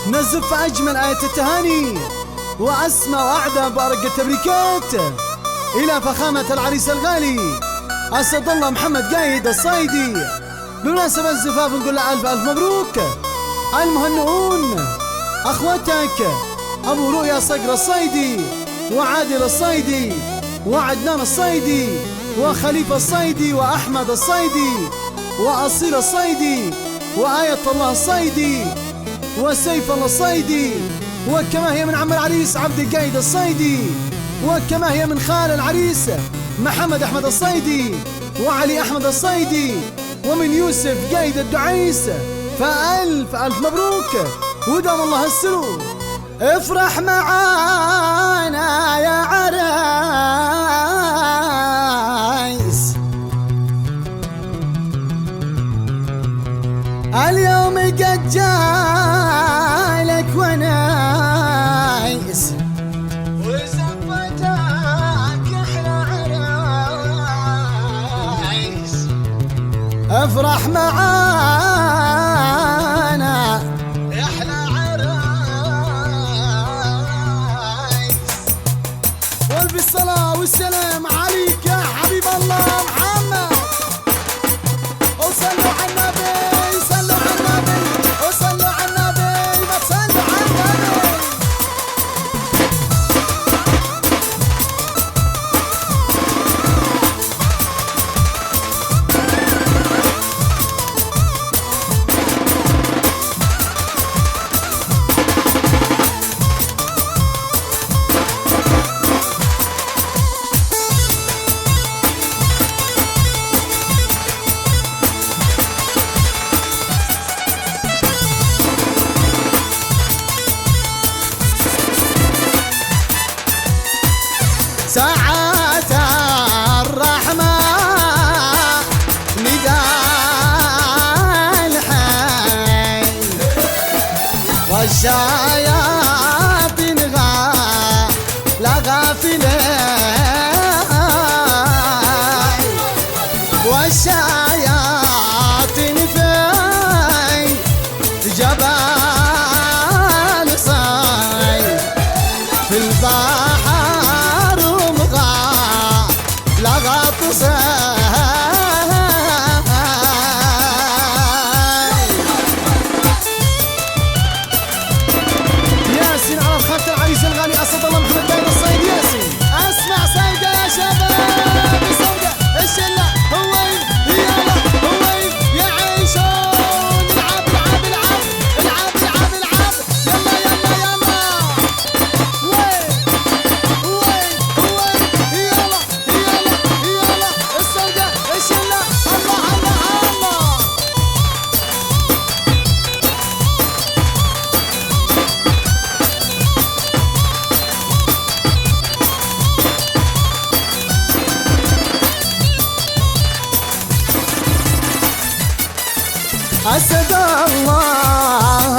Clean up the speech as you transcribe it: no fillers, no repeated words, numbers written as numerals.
نزف أجمل آية التهاني وأسمى وأعدى بارق التبريكات إلى فخامة العريس الغالي أسد الله محمد قايد الصايدي. بمناسبة الزفاف نقول له ألف ألف مبروك. المهنئون أخوتك أبو رؤيا صقر الصايدي وعادل الصايدي وعدنان الصايدي وخليفة الصايدي وأحمد الصايدي وأصيل الصايدي وآية الله الصايدي وسيف الله الصايدي، وكما هي من عم العريس عبد القايد الصايدي، وكما هي من خال العريس محمد أحمد الصايدي وعلي أحمد الصايدي، ومن يوسف قايد الدعيس. فألف ألف مبروك ودام الله السرور. افرح معانا يا عرايس اليوم قد جالك ونايس وزفتك احلى عرايس. افرح معانا يا احلى عرايس والبالصلاة والسلام عليك يا حبيب الله محمد. وصلوا على النبي صلوا على النبي وصلوا على النبي ما تصلوا على النبي. ساعات الرحمة نداء الحي والشياطين غافلين والشياطين في جبال صاي في البحر ياسين على خط العريس الغالي أسد الله محمد قايد الصايدي. ياسين اسمع صيدة يا شباب صيدة الشلة هوين يلا هوين يعيشون العب العب العب العب العب العب يلا يلا يلا وين وين وين يلا يلا يلا الصيدة الشلة الله الله الله. أسد الله